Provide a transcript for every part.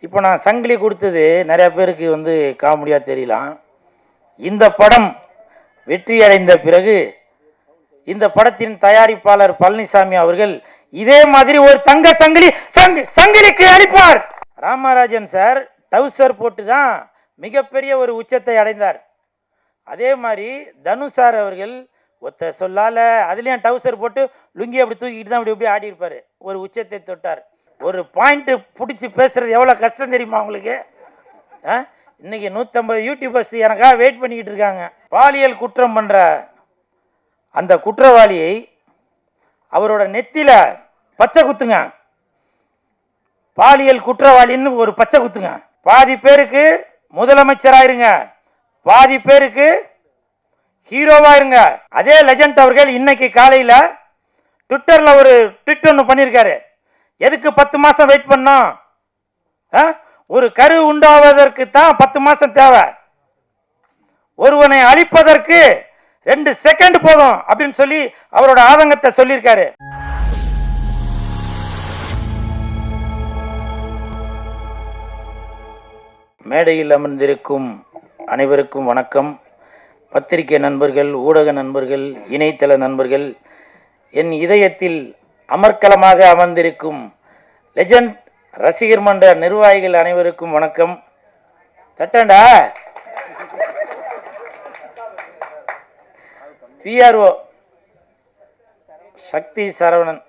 இப்போ நான் சங்கிலி கொடுத்தது நிறைய பேருக்கு வந்து காமெடியாக தெரியலாம். இந்த படம் வெற்றி அடைந்த பிறகு இந்த படத்தின் தயாரிப்பாளர் பழனிசாமி அவர்கள் இதே மாதிரி ஒரு தங்க சங்கிலிக்கு அளிப்பார். ராமராஜன் சார் டவுசர் போட்டு தான் மிகப்பெரிய ஒரு உச்சத்தை அடைந்தார். அதே மாதிரி தனுஷ் சார் அவர்கள் ஒத்த சொல்லால அதுலேயும் டவுசர் போட்டு லுங்கி அப்படி தூக்கிட்டு தான் அப்படி ஆடி இருப்பார். ஒரு உச்சத்தை தொட்டார். ஒரு பாயிண்ட் பிடிச்சி பேசுறது எவ்வளோ கஷ்டம் தெரியுமா உங்களுக்கு? இன்னைக்கு 150 யூடியூபர்ஸ் எனக்காக வெயிட் பண்ணிக்கிட்டு இருக்காங்க. பாலியல் குற்றம் பண்ற அந்த குற்றவாளியை அவரோட நெத்தில பச்சை குத்துங்க. பாலியல் குற்றவாளின்னு ஒரு பச்சை குத்துங்க. பாதி பேருக்கு முதலமைச்சராயிருங்க, பாதி பேருக்கு ஹீரோவாயிருங்க. அதே லெஜண்ட் அவர்கள் இன்னைக்கு காலையில ட்விட்டர்ல ஒரு ட்வீட் ஒன்று பண்ணியிருக்காரு. எதுக்கு 10 மாசம் வெயிட் பண்ணோம்? ஒரு கரு உண்டாவதற்கு தான் 10 மாசம் தேவை, ஒருவனை அழிப்பதற்கு 2 செகண்ட் போதும் அப்படின்னு சொல்லி அவரோட ஆதங்கத்தை சொல்லியிருக்காரு. மேடையில் அமர்ந்திருக்கும் அனைவருக்கும் வணக்கம். பத்திரிகை நண்பர்கள், ஊடக நண்பர்கள், இணையதள நண்பர்கள், என் இதயத்தில் அமர்க்கலமாக அமர்ந்திருக்கும் லெஜண்ட் ரசிகர் மன்ற நிர்வாகிகள் அனைவருக்கும் வணக்கம். தட்டண்டா பிஆர்ஓ சக்தி சரவணன்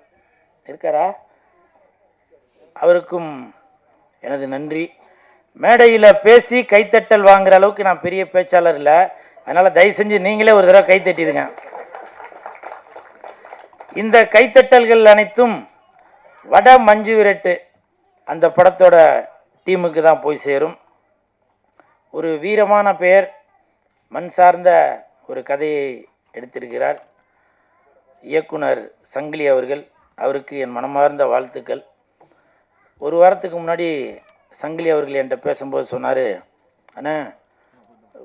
இருக்காரா? அவருக்கும் எனது நன்றி. மேடையில் பேசி கைத்தட்டல் வாங்குற அளவுக்கு நான் பெரிய பேச்சாளர் இல்லை, அதனால தயவு செஞ்சு நீங்களே ஒரு தடவை கைத்தட்டிடுங்க. இந்த கைத்தட்டல்கள் அனைத்தும் வட மஞ்சு விரட்டு அந்த படத்தோட டீமுக்கு தான் போய் சேரும். ஒரு வீரமான பெயர், மண் சார்ந்த ஒரு கதையை எடுத்திருக்கிறார் இயக்குனர் சங்கிலி அவர்கள். அவருக்கு என் மனமார்ந்த வாழ்த்துக்கள். ஒரு வாரத்துக்கு முன்னாடி சங்கிலி அவர்கள் என்கிட்ட பேசும்போது சொன்னார், அண்ணா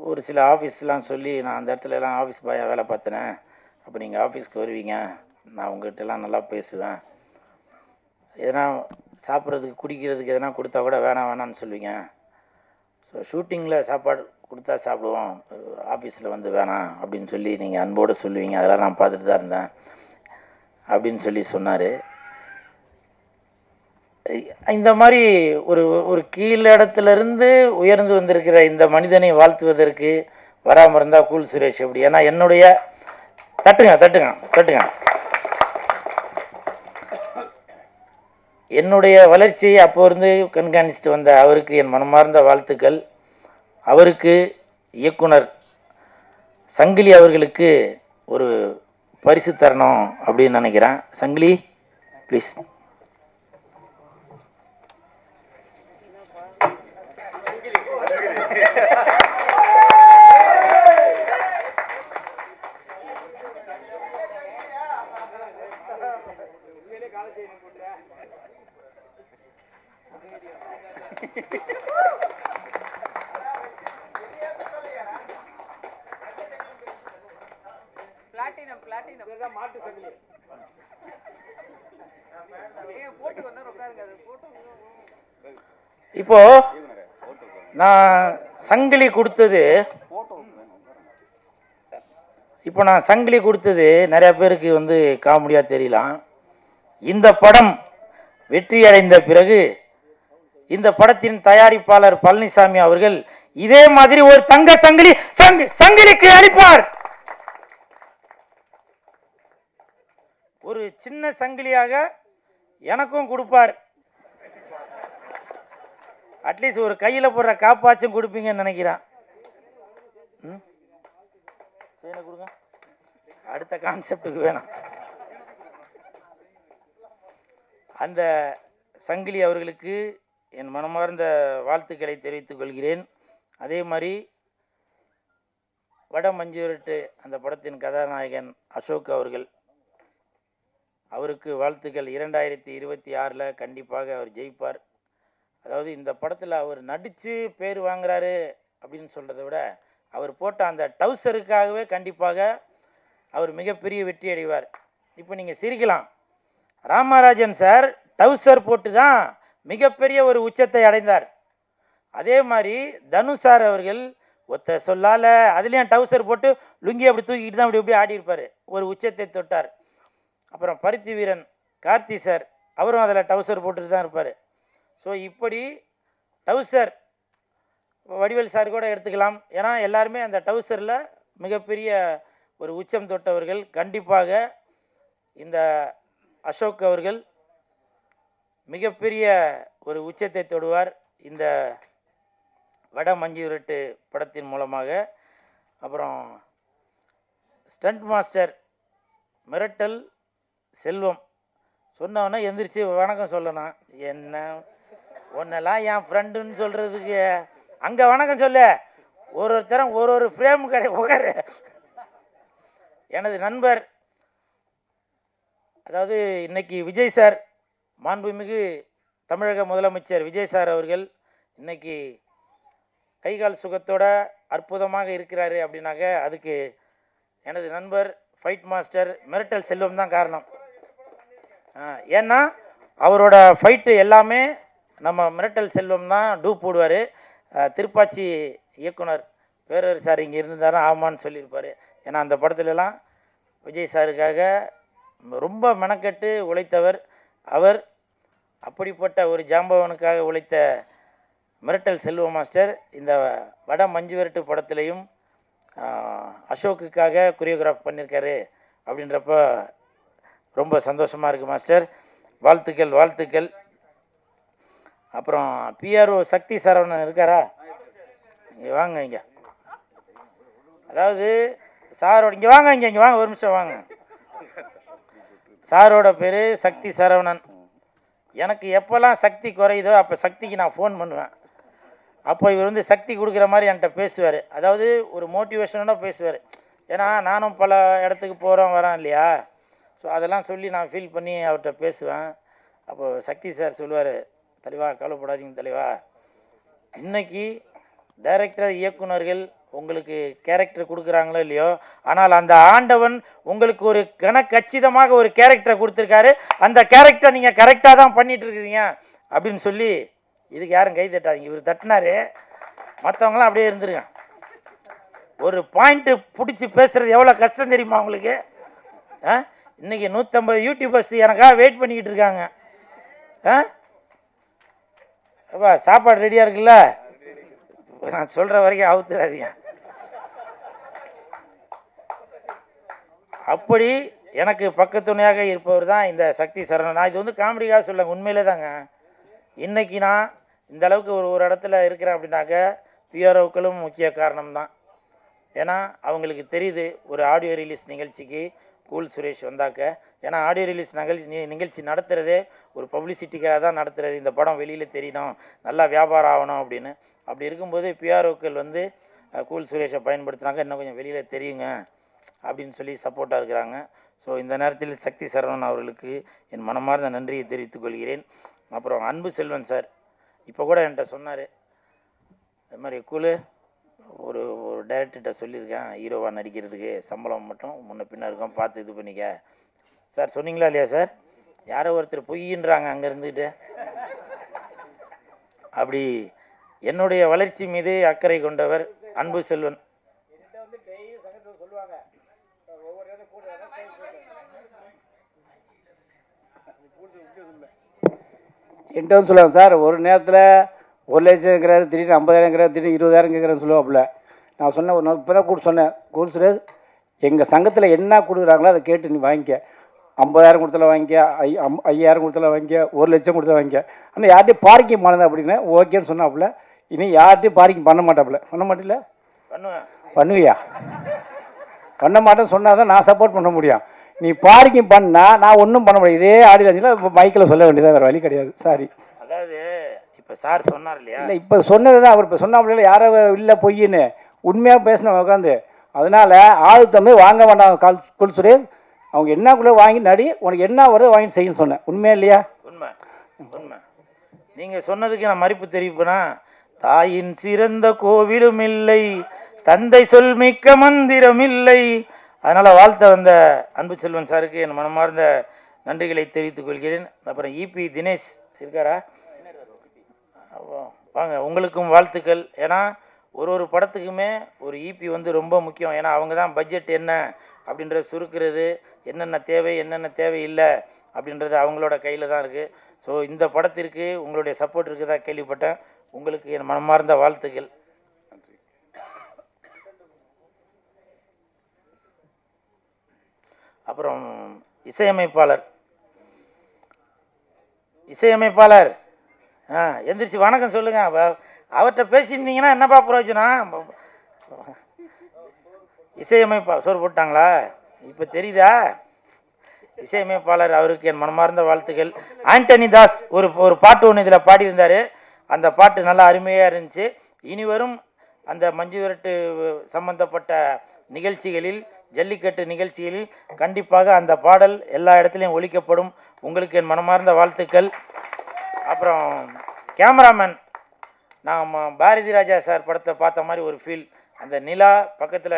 ஒரு சில ஆஃபீஸ்லாம் சொல்லி நான் அந்த இடத்துலலாம் ஆஃபீஸ் பாயாக வேலை பார்த்தேனே, அப்போ நீங்கள் ஆஃபீஸ்க்கு வருவீங்க, நான் உங்கள்கிட்டலாம் நல்லா பேசுவேன், எதனா சாப்பிட்றதுக்கு குடிக்கிறதுக்கு எதனா கொடுத்தா கூட வேணான்னு சொல்லுவீங்க, ஸோ ஷூட்டிங்கில் சாப்பாடு கொடுத்தா சாப்பிடுவோம், ஆஃபீஸில் வந்து வேணாம் அப்படின்னு சொல்லி நீங்கள் அன்போடு சொல்லுவீங்க, அதெல்லாம் நான் பார்த்துட்டு தான் இருந்தேன் அப்படின்னு சொல்லி சொன்னார். இந்த மாதிரி ஒரு ஒரு கீழிடத்துலேருந்து உயர்ந்து வந்திருக்கிற இந்த மனிதனை வாழ்த்துவதற்கு வராமல் இருந்தால் கூல் சுரேஷ் எப்படி? ஏன்னா என்னுடைய தட்டுங்க என்னுடைய வளர்ச்சியை அப்போ இருந்து கண்காணிச்சுட்டு வந்த அவருக்கு என் மனமார்ந்த வாழ்த்துக்கள். அவருக்கு இயக்குனர் சங்கிலி அவர்களுக்கு ஒரு பரிசு தரணும் அப்படின்னு நினைக்கிறேன். சங்கிலி ப்ளீஸ். இப்போ நான் சங்கிலி கொடுத்தது நிறைய பேருக்கு வந்து காமெடியா தெரியலாம். இந்த படம் வெற்றி அடைந்த பிறகு இந்த படத்தின் தயாரிப்பாளர் பழனிசாமி அவர்கள் இதே மாதிரி ஒரு தங்க சங்கிலிக்கு அளிப்பார். ஒரு சின்ன சங்கிலியாக எனக்கும் கொடுப்பார். அட்லீஸ்ட் ஒரு கையில் போடுற காப்பாச்சும் கொடுப்பீங்கன்னு நினைக்கிறேன். கொடுங்க, அடுத்த கான்செப்டுக்கு வேணாம். அந்த சங்கிலி அவர்களுக்கு என் மனமார்ந்த வாழ்த்துக்களை தெரிவித்துக் கொள்கிறேன். அதே மாதிரி வட மஞ்சு விரட்டு அந்த படத்தின் கதாநாயகன் அசோக் அவருக்கு வாழ்த்துக்கள். 2026 கண்டிப்பாக அவர் ஜெயிப்பார். அதாவது இந்த படத்தில் அவர் நடித்து பேர் வாங்குறாரு அப்படின்னு சொல்கிறத விட அவர் போட்ட அந்த டவுசருக்காகவே கண்டிப்பாக அவர் மிகப்பெரிய வெற்றி அடைவார். இப்போ நீங்கள் சிரிக்கலாம், ராமராஜன் சார் டவுசர் போட்டு தான் மிகப்பெரிய ஒரு உச்சத்தை அடைந்தார். அதே மாதிரி தனுஷ் சார் அவர்கள் ஒத்த சொல்லால அதுலேயும் டவுசர் போட்டு லுங்கி அப்படி தூக்கிட்டு தான் அப்படி ஆடி இருப்பார், ஒரு உச்சத்தை தொட்டார். அப்புறம் பருத்தி வீரன் கார்த்தி சார், அவரும் அதில் டவுசர் போட்டுட்டு தான் இருப்பார். ஸோ இப்படி டவுசர் வடிவேல் சார் கூட எடுத்துக்கலாம். ஏன்னா எல்லாருமே அந்த டவுசரில் மிகப்பெரிய ஒரு உச்சம் தொட்டவர்கள். கண்டிப்பாக இந்த அசோக் அவர்கள் மிகப்பெரிய ஒரு உச்சத்தை தொடுவார் இந்த வட மஞ்சு விரட்டு படத்தின் மூலமாக. அப்புறம் ஸ்டண்ட் மாஸ்டர் மிரட்டல் செல்வம் சொன்னவொன்னே எந்திரிச்சு வணக்கம் சொல்லணும். என்ன ஒன்னெல்லாம் என் ஃப்ரெண்டுன்னு சொல்கிறதுக்கு அங்கே வணக்கம் சொல்ல, ஒருத்தரம் ஒரு ஃப்ரேம் கடை உகர். எனது நண்பர், அதாவது இன்னைக்கு விஜய் சார், மாண்புமிகு தமிழக முதலமைச்சர் விஜய் சார் அவர்கள் இன்னைக்கு கைகால் சுகத்தோட அற்புதமாக இருக்கிறாரு அப்படின்னாக்க அதுக்கு எனது நண்பர் ஃபைட் மாஸ்டர் மிரட்டல் செல்வம் தான் காரணம். ஏன்னா அவரோட ஃபைட்டு எல்லாமே நம்ம மிரட்டல் செல்வம் தான் டூப் போடுவார். திருப்பாச்சி இயக்குனர் பேரவர் சார் இங்கே இருந்தாலும் ஆமான்னு சொல்லியிருப்பார். ஏன்னா அந்த படத்துலலாம் விஜய் சாருக்காக ரொம்ப மெனக்கட்டு உழைத்தவர் அவர். அப்படிப்பட்ட ஒரு ஜாம்பவனுக்காக உழைத்த மிரட்டல் செல்வ மாஸ்டர் இந்த வட மஞ்சு விரட்டு படத்துலையும் அசோக்குக்காக கொரியோகிராஃப் பண்ணியிருக்காரு. அப்படின்றப்ப ரொம்ப சந்தோஷமாக இருக்குது மாஸ்டர். வாழ்த்துக்கள் வாழ்த்துக்கள். அப்புறம் பிஆர்ஓ சக்தி சரவணன் இருக்காரா? இங்கே வாங்க. இங்கே அதாவது சாரோட இங்கே வாங்க, இங்கே வாங்க, ஒரு நிமிஷம் வாங்க. சாரோட பேர் சக்தி சரவணன். எனக்கு எப்போல்லாம் சக்தி குறையுதோ அப்போ சக்திக்கு நான் ஃபோன் பண்ணுவேன். அப்போ இவர் வந்து சக்தி கொடுக்குற மாதிரி என்கிட்ட பேசுவார். அதாவது ஒரு மோட்டிவேஷனோட பேசுவார். ஏன்னா நானும் பல இடத்துக்கு போகிறோம் வரேன் இல்லையா, ஸோ அதெல்லாம் சொல்லி நான் ஃபீல் பண்ணி அவர்கிட்ட பேசுவேன். அப்போது சக்தி சார் சொல்லுவார், தலைவா கவலைப்படாதீங்க தலைவா, இன்னைக்கு டைரக்டர் இயக்குனர்கள் உங்களுக்கு கேரக்டர் கொடுக்குறாங்களோ இல்லையோ, ஆனால் அந்த ஆண்டவன் உங்களுக்கு ஒரு கச்சிதமாக ஒரு கேரக்டரை கொடுத்துருக்காரு. அந்த கேரக்டரை நீங்கள் கரெக்டாக தான் பண்ணிட்டு இருக்கிறீங்க அப்படின்னு சொல்லி, இதுக்கு யாரும் கை தட்டாதீங்க, இவர் தட்டினாரு, மற்றவங்களாம் அப்படியே இருந்துருங்க. ஒரு பாயிண்ட்டு பிடிச்சி பேசுறது எவ்வளோ கஷ்டம் தெரியுமா உங்களுக்கு? இன்னைக்கு 150 யூடியூபர்ஸ் எனக்காக வெயிட் பண்ணிக்கிட்டு இருக்காங்க. அப்பா சாப்பாடு ரெடியாக இருக்குல்ல, நான் சொல்கிற வரைக்கும் அவுத்துறாதீங்க. அப்படி எனக்கு பக்கத்துணையாக இருப்பவர் தான் இந்த சக்தி சரவணன். நான் இது வந்து காமெடிக்காக சொல்லுங்க, உண்மையிலே தாங்க. இன்றைக்கி நான் இந்த அளவுக்கு ஒரு இடத்துல இருக்கிறேன் அப்படின்னாக்க பிஆர்ஓக்களும் முக்கிய காரணம் தான். ஏன்னா அவங்களுக்கு தெரியுது ஒரு ஆடியோ ரிலீஸ் நிகழ்ச்சிக்கு கூல் சுரேஷ் வந்தாக்க, ஏன்னா ஆடியோ ரிலீஸ் நிகழ்ச்சி நடத்துகிறதே ஒரு பப்ளிசிட்டிக்காக தான் நடத்துகிறது. இந்த படம் வெளியில் தெரியணும், நல்லா வியாபாரம் ஆகணும் அப்படின்னு. அப்படி இருக்கும்போது பிஆர்ஓக்கள் வந்து கூல் சுரேஷை பயன்படுத்தினாக்க இன்னும் கொஞ்சம் வெளியில் தெரியுங்க அப்படின்னு சொல்லி சப்போர்ட்டாக இருக்கிறாங்க. ஸோ இந்த நேரத்தில் சக்தி சரவணன் அவர்களுக்கு என் மனமார்ந்த நன்றியை தெரிவித்துக் கொள்கிறேன். அப்புறம் அன்பு செல்வன் சார் இப்போ கூட என்கிட்ட சொன்னார், இது மாதிரி கூலு ஒரு டைரக்டர்கிட்ட சொல்லியிருக்கேன் ஹீரோவாக நடிக்கிறதுக்கு சம்பளம் மட்டும் முன்ன பின்ன இருக்கும், பார்த்து இது பண்ணிக்க சார். சொன்னீங்களா இல்லையா சார்? யாரோ ஒருத்தர் பொய்யின்றாங்க அங்கே இருந்துக்கிட்டு. அப்படி என்னுடைய வளர்ச்சி மீது அக்கறை கொண்டவர் அன்பு செல்வன். என்கிட்ட வந்து சொல்லுவாங்க, சார் ஒரு நேரத்தில் 1 லட்சம் இருக்கிறாரு, திடீர்னு 50,000 இருக்கிறாரு, திடீர்னு 20,000 கேட்குறேன்னு சொல்லுவாப்புல. நான் சொன்னேன், ஒரு நாள் இப்போ தான் கூட சொன்னேன், கூல் சுரேஷ் எங்கள் சங்கத்தில் என்ன கொடுக்குறாங்களோ அதை கேட்டு நீ வாங்கிக்க. 50,000 கொடுத்தாலும் வாங்கிக்க, 5,000 கொடுத்தாலும் வாங்கிக்க, 1 லட்சம் கொடுத்தா வாங்கிக்க. ஆனால் யார்ட்டையும் பார்க்கிங் பண்ணதா அப்படின்னு ஓகேன்னு சொன்னாப்புல. இனி யார்ட்டையும் பார்க்கிங் பண்ண மாட்டாப்புல. பண்ண மாட்டில்ல? பண்ணுவியா? பண்ண மாட்டேன்னு சொன்னால் தான் நான் சப்போர்ட் பண்ண முடியும். நீ பார்க்கிங் பண்ணால் நான் ஒன்றும் பண்ண முடியாது. இதே ஆடியோ இப்போ மைக்கில் சொல்ல வேண்டியதாக வேறு வழி கிடையாது. சாரி. அதாவது இப்போ சார் சொன்னார் இல்லையா, இல்லை இப்போ சொன்னது தான் அவர் இப்போ சொன்னாப்புல, யாரோ இல்லை பொய்ன்னு உண்மையாக பேசினவங்க உட்காந்து. அதனால் ஆள் தமிழ் வாங்க வேண்டாம் கூல் சுரேஷ், அவங்க என்னக்குள்ளே வாங்கி நடி, உனக்கு என்ன வருதோ வாங்கி செய்யணும்னு சொன்னேன். உண்மையா இல்லையா? உண்மை உண்மை. நீங்கள் சொன்னதுக்கு நான் மறுப்பு தெரிவிப்பேனா, தாயின் சிறந்த கோவிலும் இல்லை, தந்தை சொல் மிக்க மந்திரம் இல்லை. அதனால் வாழ்த்த வந்த அன்பு செல்வன் சாருக்கு என் மனமார்ந்த நன்றிகளை தெரிவித்துக் கொள்கிறேன். அப்புறம் இபி தினேஷ் இருக்காரா? வாங்க, உங்களுக்கும் வாழ்த்துக்கள். ஏன்னா ஒரு படத்துக்குமே ஒரு ஈபி வந்து ரொம்ப முக்கியம். ஏன்னா அவங்க தான் பட்ஜெட் என்ன அப்படின்றத சுருக்கிறது, என்னென்ன தேவை என்னென்ன தேவையில்லை அப்படின்றது அவங்களோட கையில் தான் இருக்குது. ஸோ இந்த படத்திற்கு உங்களுடைய சப்போர்ட் இருக்குதா கேள்விப்பட்டேன். உங்களுக்கு என் மனமார்ந்த வாழ்த்துக்கள். அப்புறம் இசையமைப்பாளர் எந்திரிச்சு வணக்கம் சொல்லுங்க. அவர்கிட்ட பேசியிருந்தீங்கன்னா என்னப்பா பிரயோஜனம்? சோறு போட்டாங்களா? இப்போ தெரியுதா? இசையமைப்பாளர் அவருக்கு என் மனமார்ந்த வாழ்த்துக்கள். ஆண்டனி தாஸ் ஒரு பாட்டு ஒன்று இதில் பாடியிருந்தார். அந்த பாட்டு நல்லா அருமையாக இருந்துச்சு. இனி வரும் அந்த மஞ்சு விரட்டு சம்பந்தப்பட்ட நிகழ்ச்சிகளில், ஜல்லிக்கட்டு நிகழ்ச்சிகளில் கண்டிப்பாக அந்த பாடல் எல்லா இடத்துலையும் ஒலிக்கப்படும். உங்களுக்கு என் மனமார்ந்த வாழ்த்துக்கள். அப்புறம் கேமராமேன், நான் பாரதி ராஜா சார் படத்தை பார்த்த மாதிரி ஒரு ஃபீல். அந்த நிலா பக்கத்தில்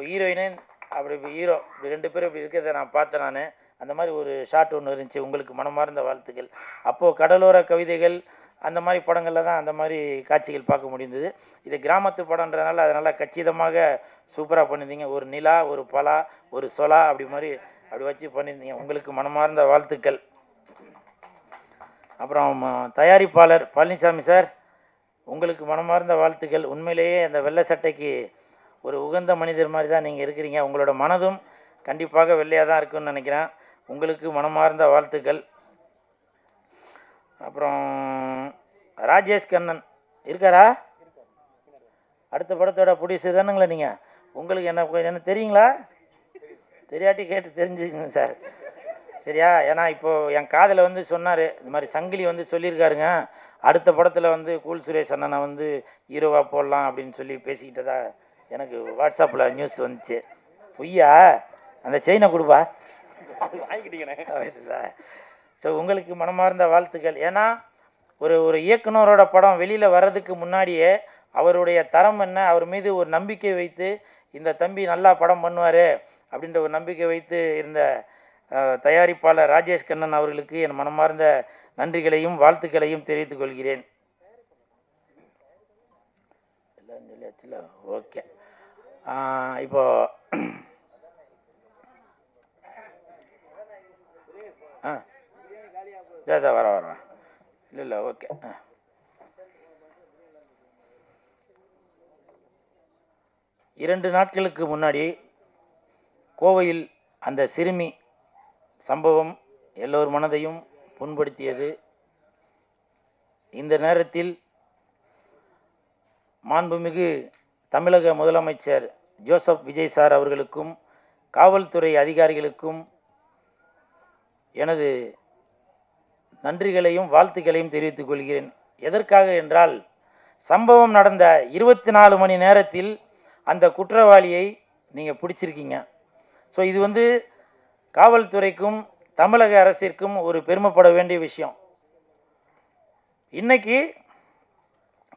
ஹீரோயினு அப்படி ஹீரோ இப்படி 2 பேரும் இப்படி இருக்கிறத நான் பார்த்தேன். நான் அந்த மாதிரி ஒரு ஷாட் ஒன்று இருந்துச்சு. உங்களுக்கு மனமார்ந்த வாழ்த்துக்கள். அப்போது கடலோர கவிதைகள் அந்த மாதிரி படங்களில் தான் அந்த மாதிரி காட்சிகள் பார்க்க முடிந்தது. இது கிராமத்து படம்ன்றதுனால அதனால் கச்சிதமாக சூப்பராக பண்ணியிருந்தீங்க. ஒரு நிலா, ஒரு பலா, ஒரு சொலா அப்படி வச்சு பண்ணியிருந்தீங்க. உங்களுக்கு மனமார்ந்த வாழ்த்துக்கள். அப்புறம் தயாரிப்பாளர் பழனிசாமி சார், உங்களுக்கு மனமார்ந்த வாழ்த்துக்கள். உண்மையிலேயே அந்த வெள்ளை சட்டைக்கு ஒரு உகந்த மனிதர் மாதிரி தான் நீங்கள் இருக்கிறீங்க. உங்களோட மனதும் கண்டிப்பாக வெள்ளையாக தான் இருக்குன்னு நினைக்கிறேன். உங்களுக்கு மனமார்ந்த வாழ்த்துக்கள். அப்புறம் ராஜேஷ் கண்ணன் இருக்காரா? அடுத்த படத்தோட ப்ரொடியூசர் தானுங்களா நீங்கள்? உங்களுக்கு என்ன தெரியுங்களா? தெரியாட்டி கேட்டு தெரிஞ்சுக்கங்க சார், சரியா? ஏன்னா இப்போது என் காதில் வந்து சொன்னார், இந்த மாதிரி சங்கிலி வந்து சொல்லியிருக்காருங்க, அடுத்த படத்தில் வந்து கூல் சுரேஷ் அண்ணனை வந்து ஹீரோவாக போடலாம் அப்படின்னு சொல்லி பேசிக்கிட்டதா எனக்கு வாட்ஸ்அப்பில் நியூஸ் வந்துச்சு. பொய்யா? அந்த செயினை கொடுப்பா, வாங்கிக்கிட்டீங்கண்ணே. ஸோ உங்களுக்கு மனமார்ந்த வாழ்த்துக்கள். ஏன்னா ஒரு இயக்குனரோட படம் வெளியில் வர்றதுக்கு முன்னாடியே அவருடைய தரம் என்ன, அவர் மீது ஒரு நம்பிக்கை வைத்து இந்த தம்பி நல்லா படம் பண்ணுவார் அப்படின்ற ஒரு நம்பிக்கை வைத்து இருந்த தயாரிப்பாளர் ராஜேஷ் கண்ணன் அவர்களுக்கு என் மனமார்ந்த நன்றிகளையும் வாழ்த்துக்களையும் தெரிவித்துக் கொள்கிறேன். ஓகே, இப்போ வர இல்லை ஓகே. இரண்டு நாட்களுக்கு முன்னாடி கோவையில் அந்த சிறுமி சம்பவம் எல்லோர் மனதையும் புண்படுத்தியது. இந்த நேரத்தில் மாண்புமிகு தமிழக முதலமைச்சர் ஜோசப் விஜய் சார் அவர்களுக்கும் காவல்துறை அதிகாரிகளுக்கும் எனது நன்றிகளையும் வாழ்த்துக்களையும் தெரிவித்துக் கொள்கிறேன். எதற்காக என்றால், சம்பவம் நடந்த 24 மணி நேரத்தில் அந்த குற்றவாளியை நீங்கள் பிடிச்சிருக்கீங்க. ஸோ இது வந்து காவல்துறைக்கும் தமிழக அரசிற்கும் ஒரு பெருமைப்பட வேண்டிய விஷயம். இன்னைக்கு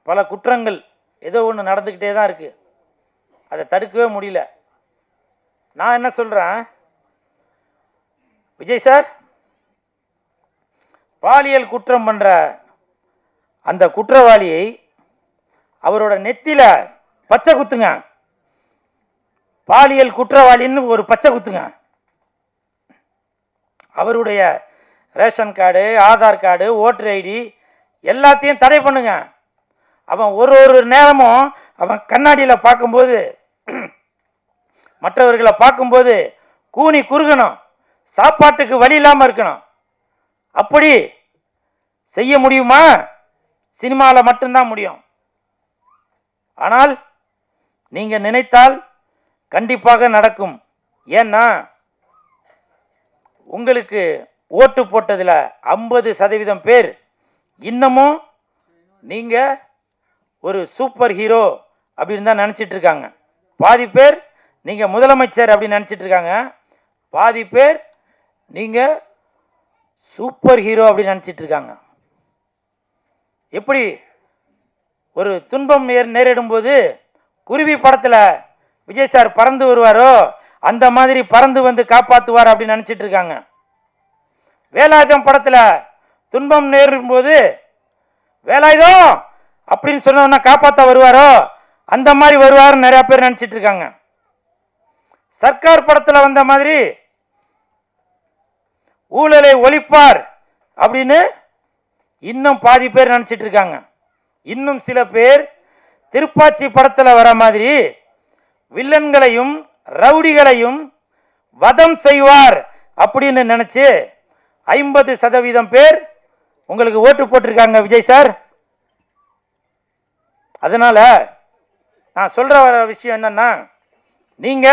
பல குற்றங்கள் ஏதோ ஒன்று நடந்துக்கிட்டே தான் இருக்குது, அதை தடுக்கவே முடியல. நான் என்ன சொல்கிறேன், விஜய் சார் பாலியல் குற்றம் பண்ணுற அந்த குற்றவாளியை அவரோட நெத்தில பச்சை குத்துங்க, பாலியல் குற்றவாளின்னு ஒரு பச்சை குத்துங்க. அவருடைய ration card, Aadhaar card, voter ID எல்லாத்தையும் தடை பண்ணுங்க. அவன் ஒரு நேரமும் அவன் கண்ணாடியில் பார்க்கும்போது, மற்றவர்களை பார்க்கும்போது கூனி குறுகணும், சாப்பாட்டுக்கு வழி இல்லாமல் இருக்கணும். அப்படி செய்ய முடியுமா? சினிமாவில் மட்டும்தான் முடியும். ஆனால் நீங்கள் நினைத்தால் கண்டிப்பாக நடக்கும். ஏன்னா உங்களுக்கு ஓட்டு போட்டதில் 50% பேர் இன்னமும் நீங்கள் ஒரு சூப்பர் ஹீரோ அப்படின்னு தான் நினச்சிட்டு இருக்காங்க. பாதி பேர் நீங்கள் முதலமைச்சர் அப்படின்னு நினச்சிட்டு இருக்காங்க, பாதி பேர் நீங்கள் சூப்பர் ஹீரோ அப்படின்னு நினச்சிட்டு இருக்காங்க. எப்படி ஒரு துன்பம் நேரிடும் போது குருவி படத்தில் விஜய் சார் பறந்து வருவாரோ அந்த மாதிரி பறந்து வந்து காப்பாற்றுவார் அப்படின்னு நினச்சிட்டு இருக்காங்க. வேலாயுதம் படத்தில் துன்பம் நேரிடும் போது வேலாயுதம் அப்படின்னு சொன்னோன்னா காப்பாற்ற வருவாரோ அந்த மாதிரி வருவாருன்னு நிறைய பேர் நினைச்சிட்டு இருக்காங்க. சர்க்கார் படத்தில் வந்த மாதிரி ஊழலை ஒழிப்பார் அப்படின்னு இன்னும் பாதி பேர் நினைச்சிட்டு இருக்காங்க. இன்னும் சில பேர் திருப்பாச்சி படத்தில் வர மாதிரி வில்லன்களையும் ரவுடிகளையும் வதம் செய்வார் அப்படின்னு நினைச்சு 50% பேர் உங்களுக்கு ஓட்டு போட்டிருக்காங்க விஜய் சார். அதனால நான் சொல்ற விஷயம் என்னன்னா, நீங்க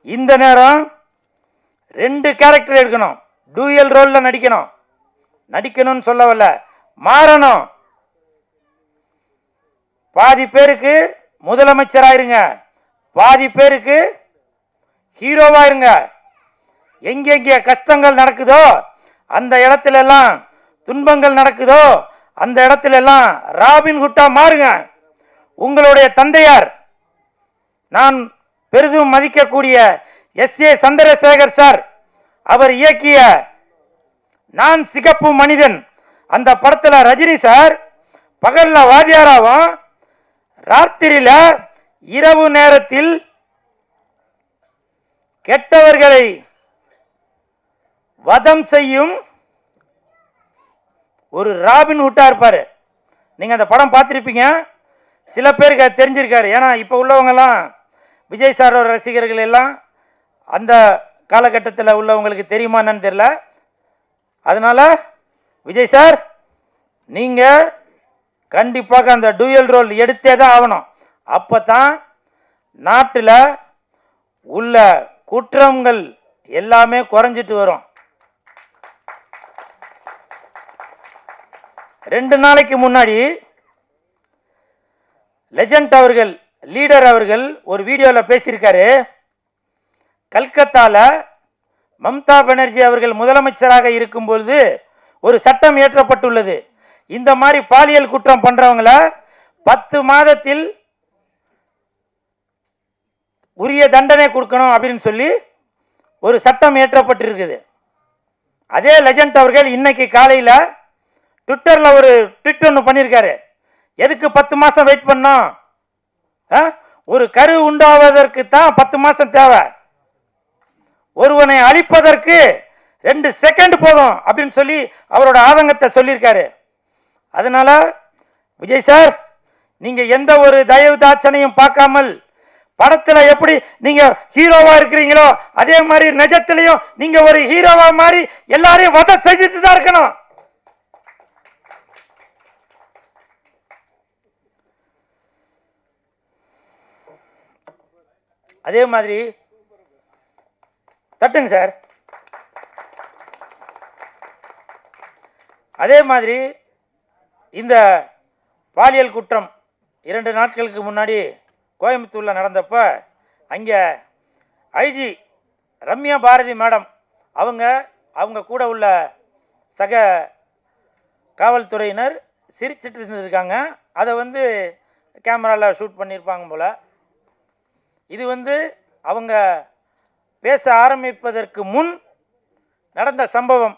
இந்த நேரம் 2 கேரக்டர் எடுக்கணும், டூயல் ரோல்ல நடிக்கணும்னு சொல்லவல்ல, மாறணும். பாதி பேருக்கு முதலமைச்சராயிருங்க, பாதி பேருக்கு ஹீரோவாயிருங்க. எங்கெங்கே கஷ்டங்கள் நடக்குதோ அந்த இடத்துல எல்லாம், துன்பங்கள் நடக்குதோ அந்த இடத்துல எல்லாம் ராபின்ஹுட்டா மாறுங்க. உங்களுடைய தந்தையார், நான் பெரிதும் மதிக்கக்கூடிய S.A. சந்திரசேகர் சார் அவர் இயக்கிய நான் சிகப்பு மனிதன் அந்த படத்துல ரஜினி சார் பகல்ல வாத்தியாராவும் ராத்திரியில இரவு நேரத்தில் கெட்டவர்களை வதம் செய்யும் ஒரு ராபின்ஹுட்டா இருப்பாரு. நீங்க அந்த படம் பார்த்திருப்பீங்க, சில பேருக்கு அது தெரிஞ்சிருக்காரு. ஏன்னா இப்ப உள்ளவங்க எல்லாம் விஜய் சாரோட ரசிகர்கள் எல்லாம் அந்த காலகட்டத்தில் உள்ளவங்களுக்கு தெரியுமா என்னன்னு தெரியல. அதனால விஜய் சார் நீங்க கண்டிப்பாக அந்த டூயல் ரோல் எடுத்தே தான் ஆகணும். அப்பதான் நாட்டில் உள்ள குற்றங்கள் எல்லாமே குறைஞ்சிட்டு வரும். 2 நாளைக்கு முன்னாடி லெஜண்ட் அவர்கள், லீடர் அவர்கள் ஒரு வீடியோவில் பேசியிருக்காரு. கல்கத்தால மம்தா பானர்ஜி அவர்கள் முதலமைச்சராக இருக்கும் பொழுது ஒரு சட்டம் இயற்றப்பட்டுள்ளது. இந்த மாதிரி பாலியல் குற்றம் பண்றவங்கள 10 மாதத்தில் உரிய தண்டனை கொடுக்கணும் அப்படின்னு சொல்லி ஒரு சட்டம் இயற்றப்பட்டிருக்குது. அதே லெஜண்ட் அவர்கள் இன்னைக்கு காலையில் ட்விட்டர்ல ஒரு ட்வீட் ஒன்று பண்ணியிருக்காரு. எதுக்கு 10 மாசம் வெயிட் பண்ணோம்? ஒரு கரு உண்டாவதற்கு தான் 10 மாசம் தேவை, ஒருவனை அழிப்பதற்கு 2 செகண்ட் போதும் அப்படின்னு சொல்லி அவரோட ஆதங்கத்தை சொல்லியிருக்காரு. அதனால விஜய் சார் நீங்க எந்த ஒரு தயவு தாட்சணையும் பார்க்காமல் படத்துல எப்படி நீங்க ஹீரோவா இருக்கிறீங்களோ அதே மாதிரி நிஜத்திலையும் நீங்க ஒரு ஹீரோவா மாதிரி எல்லாரையும் வதம் செஞ்சுட்டு தான் இருக்கணும். அதே மாதிரி தட்டுங்க சார். அதே மாதிரி இந்த பாலியல் குற்றம் 2 நாட்களுக்கு முன்னாடி கோயம்புத்தூர்ல நடந்தப்ப அங்க ஐஜி ரம்யா பாரதி மேடம் அவங்க கூட உள்ள சக காவல்துறையினர் சிரிச்சிட்டு இருந்திருக்காங்க. அதை கேமரால ஷூட் பண்ணியிருப்பாங்க போல. இது அவங்க பேச ஆரம்பிப்பதற்கு முன் நடந்த சம்பவம்.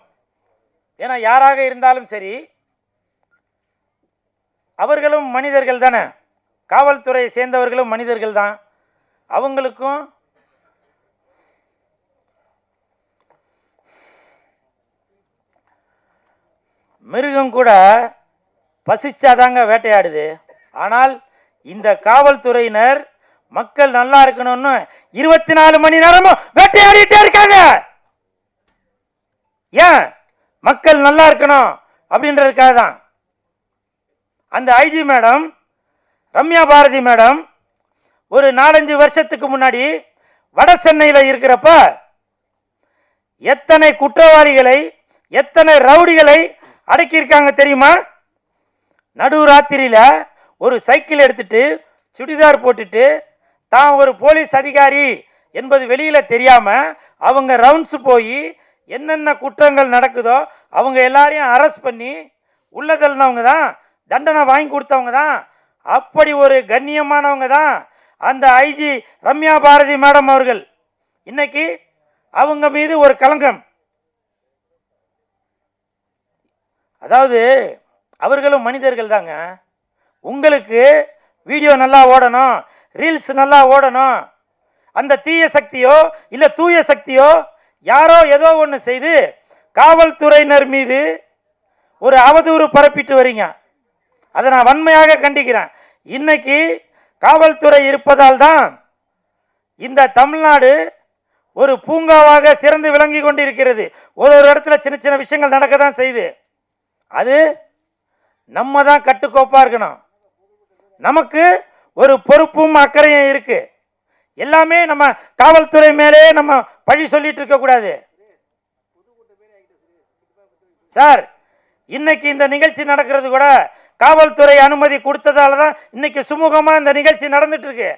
ஏன்னா யாராக இருந்தாலும் சரி அவர்களும் மனிதர்கள் தானே, காவல்துறையை சேர்ந்தவர்களும் மனிதர்கள் தான். அவங்களுக்கும் மிருகம் கூட பசிச்சாதாங்க வேட்டையாடுது. ஆனால் இந்த காவல்துறையினர் மக்கள் நல்லா இருக்கணும்னு 24 மணி நேரமும் வேட்டையாடிட்டே இருக்காங்க. ஏன்? மக்கள் நல்லா இருக்கணும் அப்படின்றதுக்காக தான். அந்த IG madam Ramya Bharathi madam ஒரு 4-5 வருஷத்துக்கு முன்னாடி வட சென்னையில் இருக்கிறப்ப எத்தனை குற்றவாளிகளை எத்தனை ரவுடிகளை அடக்கியிருக்காங்க தெரியுமா? நடு ராத்திரியில ஒரு சைக்கிள் எடுத்துட்டு சுடிதார் போட்டுட்டு தான் ஒரு போலீஸ் அதிகாரி என்பது வெளியில தெரியாம அவங்க ரவுண்ட்ஸ் போய் என்னென்ன குற்றங்கள் நடக்குதோ அவங்க எல்லாரையும் அரெஸ்ட் பண்ணி உள்ள தள்ளினவங்க தான், தண்டனை வாங்கி கொடுத்தவங்க தான். அப்படி ஒரு கண்ணியமானவங்க தான் அந்த ஐஜி ரம்யா பாரதி மேடம் அவர்கள். இன்னைக்கு அவங்க மீது ஒரு களங்கம். அதாவது அவர்களும் மனிதர்கள் தாங்க. உங்களுக்கு வீடியோ நல்லா ஓடணும், ரீல்ஸ் நல்லா ஓடணும், அந்த தீய சக்தியோ இல்லை தூய சக்தியோ யாரோ ஏதோ ஒன்று செய்து காவல்துறையினர் மீது ஒரு அவதூறு பரப்பிட்டு வரீங்க. அதை நான் வன்மையாக கண்டிக்கிறேன். இன்னைக்கு காவல்துறை இருப்பதால் தான் இந்த தமிழ்நாடு ஒரு பூங்காவாக சிறந்து விளங்கி கொண்டிருக்கிறது. ஒரு இடத்துல சின்ன சின்ன விஷயங்கள் நடக்க தான் செய்யுது. அது நம்ம தான் கட்டுக்கோப்பா இருக்கணும். நமக்கு ஒரு பொறுப்பும் அக்கறையும் இருக்கு. எல்லாமே நம்ம காவல்துறை மேலே நம்ம பழி சொல்லிட்டு இருக்க கூடாது. சார், இன்னைக்கு இந்த நிகழ்ச்சி நடக்கிறது கூட காவல்துறை அனுமதி கொடுத்ததால தான் இன்னைக்கு சுமூகமா இந்த நிகழ்ச்சி நடந்துட்டு இருக்கு.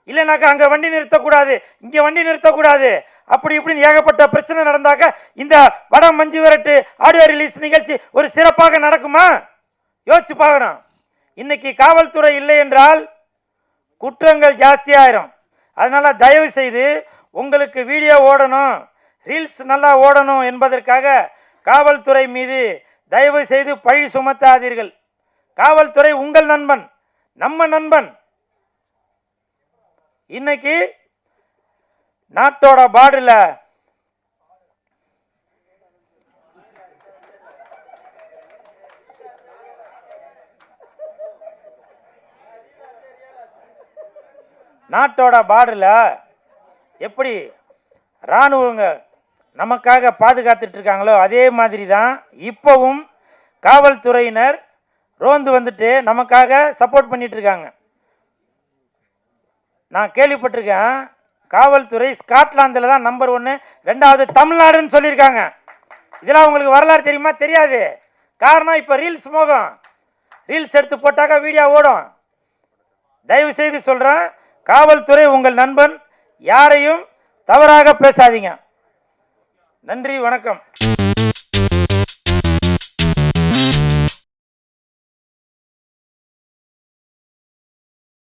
இல்லைனாக்கா அங்க வண்டி நிறுத்தக்கூடாது, இங்க வண்டி நிறுத்தக்கூடாது, அப்படி இப்படின்னு ஏகப்பட்ட பிரச்சனை நடந்தாக்க இந்த வட மஞ்சு விரட்டு ஆடியோ ரிலீஸ் நிகழ்ச்சி ஒரு சிறப்பாக நடக்குமா? யோசிச்சு பார்க்கணும். இன்னைக்கு காவல்துறை இல்லை என்றால் குற்றங்கள் ஜாஸ்தியாயிரும். அதனால தயவு செய்து உங்களுக்கு வீடியோ ஓடணும், ரீல்ஸ் நல்லா ஓடணும் என்பதற்காக காவல்துறை மீது தயவு செய்து பழி சுமத்தாதீர்கள். காவல்துறை உங்கள் நண்பன், நம்ம நண்பன். இன்னைக்கு நாட்டோட பார்டர்ல எப்படி இராணுவங்க நமக்காக பாதுகாத்துட்டு இருக்காங்களோ அதே மாதிரி தான் இப்பவும் காவல்துறையினர் ரோந்து வந்துட்டு நமக்காக சப்போர்ட் பண்ணிட்டு இருக்காங்க. நான் கேள்விப்பட்டிருக்கேன், காவல்துறை ஸ்காட்லாந்தில் தான் நம்பர் 1, 2வது தமிழ்நாடுன்னு சொல்லியிருக்காங்க. இதெல்லாம் உங்களுக்கு வரலாறு தெரியுமா? தெரியாது. காரணம் இப்போ ரீல்ஸ் மோகம். ரீல்ஸ் எடுத்து போட்டாக்கா வீடியோ ஓடும். தயவு செய்து சொல்கிறேன், காவல்துறை உங்கள் நண்பன், யாரையும் தவறாக பேசாதீங்க. நன்றி, வணக்கம்.